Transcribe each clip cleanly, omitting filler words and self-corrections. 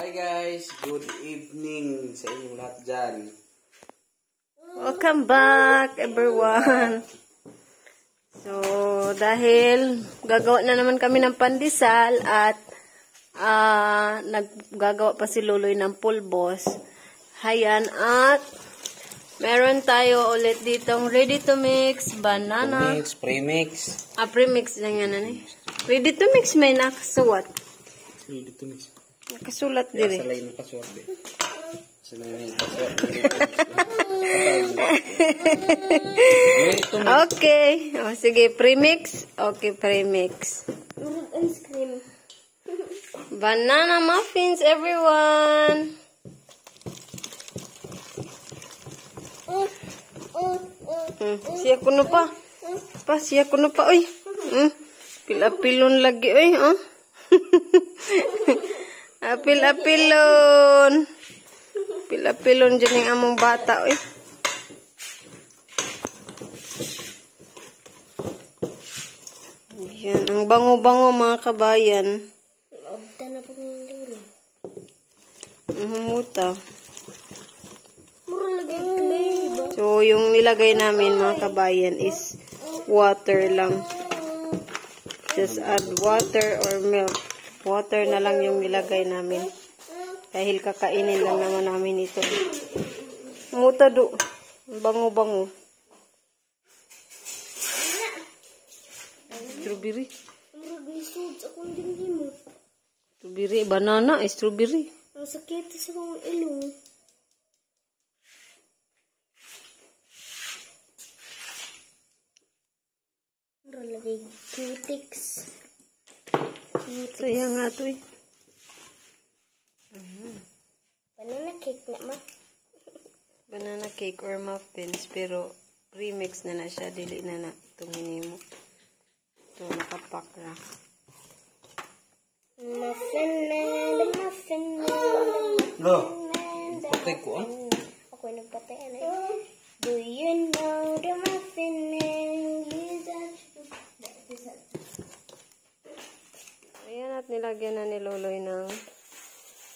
Hi guys, good evening sa inyong lahat dyan. Welcome back everyone. So, dahil gagawa na naman kami ng pandesal at naggagawa pa si Luloy ng pulbos. Hayan, at meron tayo ulit ditong ready to mix banana. Premix. Premix lang yan. Ready to mix may nakasulat. Ready to mix. Nakasulat din. Salay ng password eh. Salay ng password. Okay. O, sige, premix. Okay, premix. Ice cream. Banana muffins, everyone. Siya kuno pa. Siya kuno pa, oy. Pil-apilon lagi, oy, oh. Apil-apilon. Pil-apilon dyan yung among bata, oy. Yan, ang bango-bango mga kabayan. Abda na po ng lilo. Muta. Mura lagay clay ba? So, yung nilagay namin mga kabayan is water lang. Just add water or milk. Water na lang yung nilagay namin. Dahil kakainin lang naman namin ito. Muta do. Bango-bango. Strawberry. Mura gisod sa kong dinimo. Strawberry. Banana. Strawberry. Ang sakit sa kong ilong. Mura lagay cutics. Sayang nga ito eh. Banana cake na ma. Banana cake or muffins. Pero premix na siya. Dili na itong hinimo. Ito nakapak na. Muffin man, muffin man. Lo, patay ko ah. Ako nagpatay ano. Do you know the muffin man? Ayan, at nilagyan na ni Loloy ng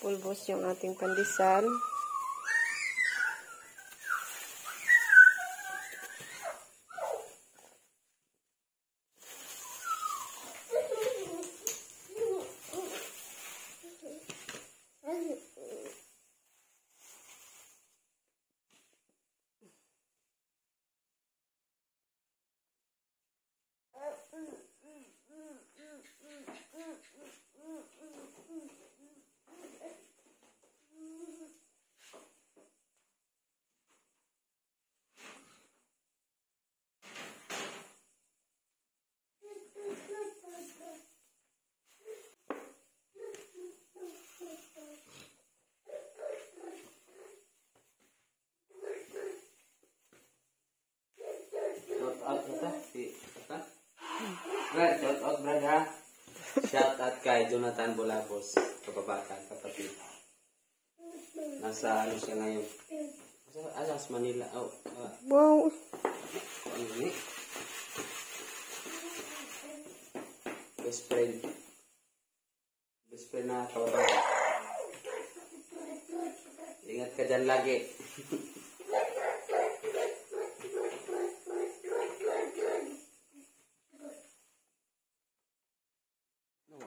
pulbos yung ating pandesal. Shout out brother. Shout out kay Jonathan Bolabos, kababata, kapatid. Nasa ano siya ngayon? Alas Manila. Oh, Wow! ano ni? Best friend. Best friend na kababata. Ingat ka dyan lagi.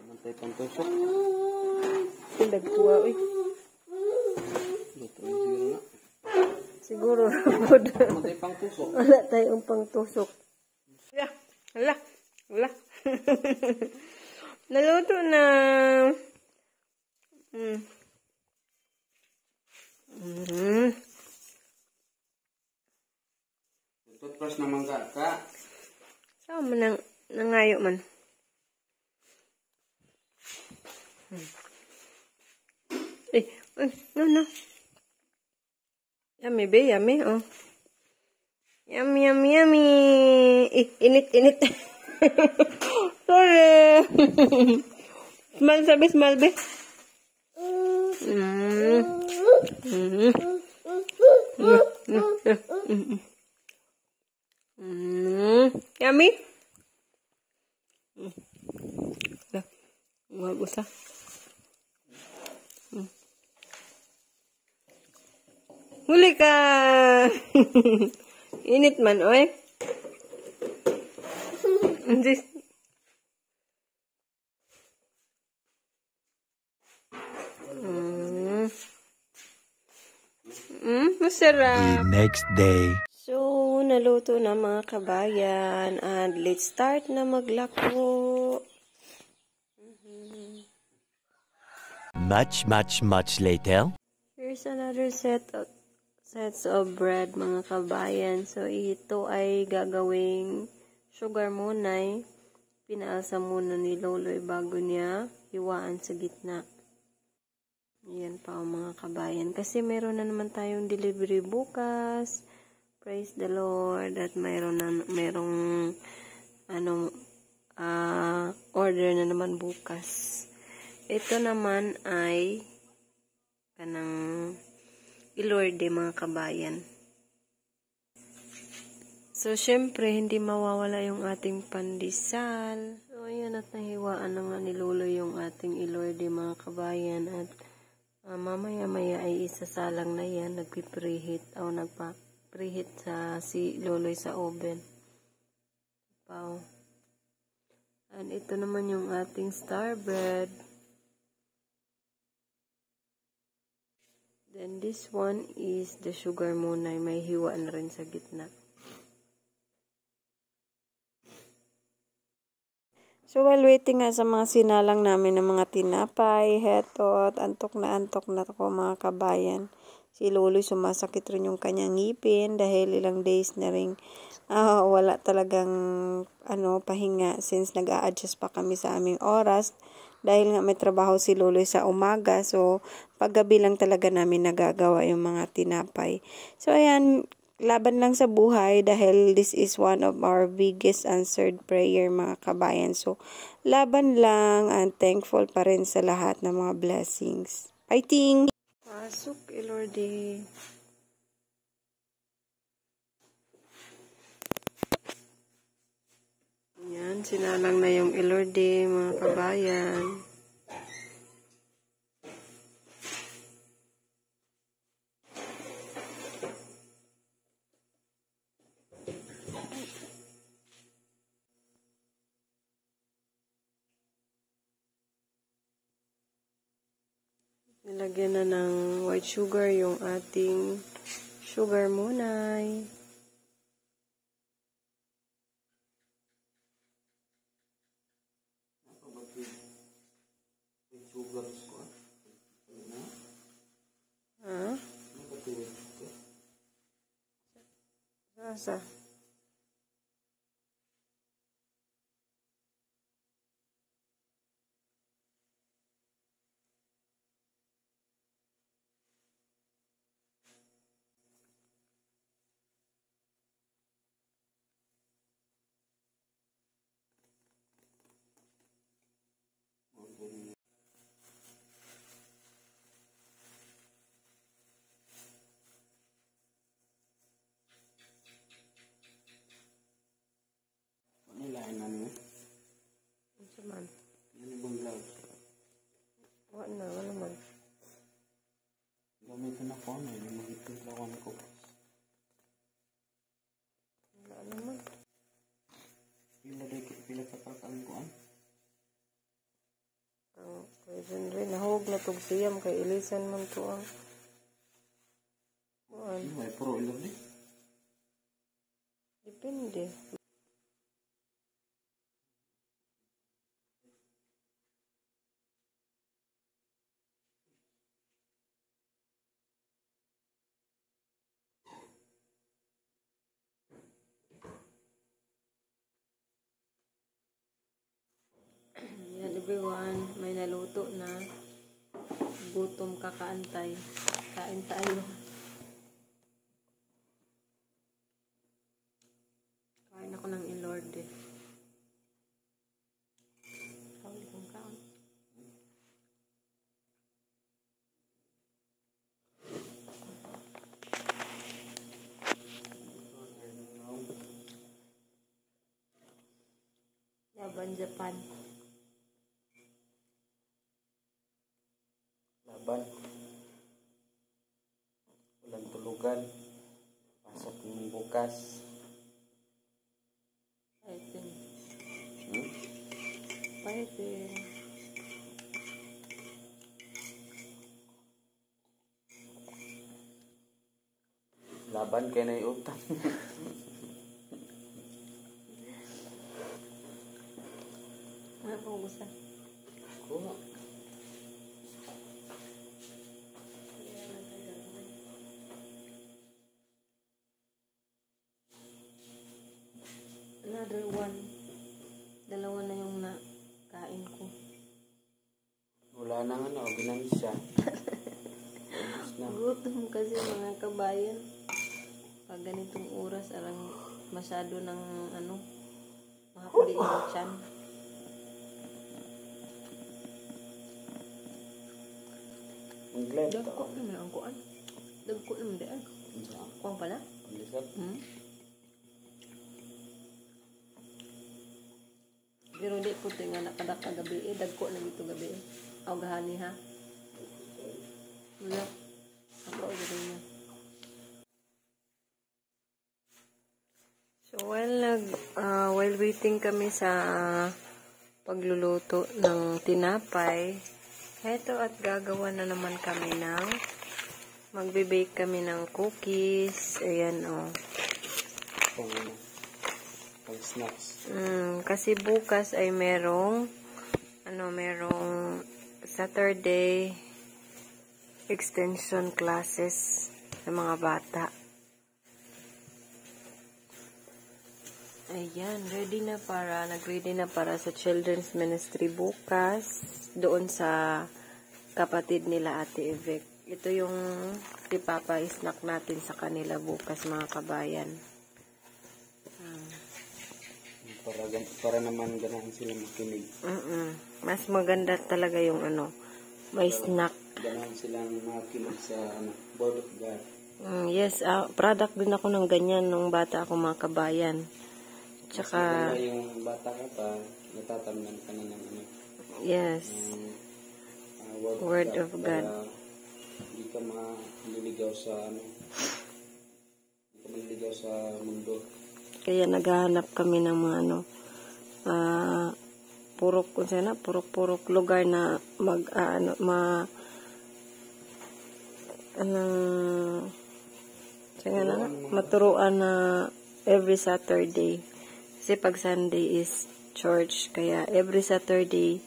Mantay pang tusok. Tindag tuwa, uy. Dito yung zero na. Siguro, Mantay pang tusok. wala tayong pangtusok. Hala. Naluto na. Toothbrush na mangga ka. Saan mo nangayo man? No. Yummy, be, yummy, oh. Yummy. Init. Sorry. Smile, be. Yummy. Wag usah. Huli ka! Init man, oy. Masarap. The next day. So, naluto na mga kabayan. And let's start na maglako. Much later. Here's another sets of bread mga kabayan. So, ito ay gagawing sugar muna. Pinaasa muna ni Loloy bago niya hiwaan sa gitna. Yan pa mga kabayan. Kasi meron na naman tayong delivery bukas. Praise the Lord. At merong order na naman bukas. Ito naman ay kanang ilorde mga kabayan. So, syempre, hindi mawawala yung ating pandesal. So, ayan at nahiwaan na nga ni Lolo yung ating ilorde mga kabayan. At mamaya-maya ay isasalang na yan. Nagpipreheat o nagpa-preheat si Loloy sa oven. Wow. And ito naman yung ating star bread. Then this one is the sugar muna. May hiwa na rin sa gitna. So, while waiting nga sa mga sinalang namin ng mga tinapay, heto, at antok na ako mga kabayan. Si Loloy sumasakit rin yung kanyang ngipin dahil ilang days na rin wala talagang pahinga since nag-a-adjust pa kami sa aming oras. Dahil nga may trabaho si Loloy sa umaga, so paggabi lang talaga namin nagagawa yung mga tinapay. So, ayan, laban lang sa buhay dahil this is one of our biggest answered prayer mga kabayan. So, laban lang and thankful pa rin sa lahat ng mga blessings. Fighting! Pasok, Lordy. Yan, sinalang na yung Lordy mga kabayan. Nilagyan na ng white sugar yung ating sugar munay. Ha? Sasa? Nilain na niyo. Ano man? Ano bang vlog? Wala man. Gamitin na ko na yung magitilawan ko. Wala naman. Pila sa pagkain ko Pwede rin. Nahog na tog siyam kay ilisan man to ang. May puro ilang di. Depende. Yan everyone, may naluto na. Gutom kakaantay. Kain tayo. Kain ako ng ilorde. Kauli kong kaon. Laban Japan. Laban. Walang tulog. God. Pasok ng bukas. Fighting. Hmm? Fighting. Laban kay na utang. Ano po gusto? Kuha. Another one. Dalawa na yung nakain ko. Wala na nga na. Ginansya. Ubus na. Gutom kasi mga kabayan. Pag ganitong oras, arang masyado ng mahapdi yung tiyan. Ang glad. Dagko naman ang kuan. Dagko naman daan. Kuang pala? Ang lisap. Pero di po ito nga nakadaka gabi eh. Dagko na dito gabi eh. Aw gahani ha. Wala. Ako o gabi niya. So while waiting kami sa pagluluto ng tinapay, heto at gagawa na naman kami ng magbe-bake kami ng cookies. Ayan Pang snacks. Kasi bukas ay merong Saturday extension classes sa mga bata. Ayan, nag-ready na para sa children's ministry bukas doon sa kapatid nila Ate Evek. Ito yung si Papa snack natin sa kanila bukas mga kabayan. Para naman ganahan sila makinig. Mas maganda talaga yung may snack. Ganahan silang makinig sa Word of God. Yes, product din ako ng ganyan nung bata ako mga kabayan. Tsaka, yung bata ka pa, natatamnan ka na ng yes, Word of God. Hindi ka maliligaw sa mundo. Kaya naghahanap kami ng mga purok lugar na maturuan na every Saturday. Kasi pag Sunday is church, kaya every Saturday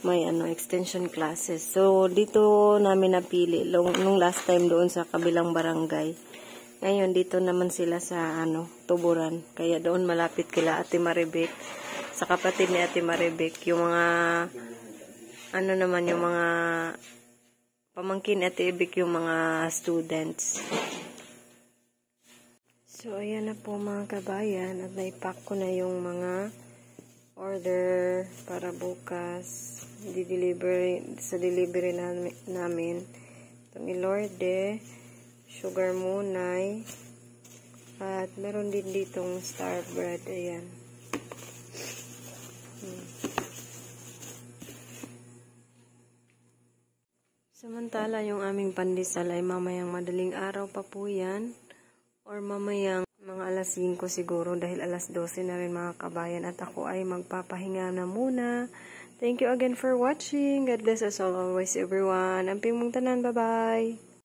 may extension classes. So dito namin napili nung last time doon sa kabilang barangay. Ngayon dito naman sila sa Tuburan. Kaya doon malapit kila Ate Maribek, sa kapatid ni Ate Maribek, yung mga yung mga pamangkin Ate Ibik, yung mga students. So, ayan na po mga kabayan. At naipack ko na yung mga order para bukas. Sa delivery namin. Itong Ilorde, sugar munay, at meron din ditong star bread. Ayan. Samantala, yung aming pandesal ay mamayang madaling araw pa po yan. Or mamayang mga alas 5 siguro dahil alas 12 na rin mga kabayan. At ako ay magpapahinga na muna. Thank you again for watching. God bless us all always everyone. Amping mong tanan. Bye-bye.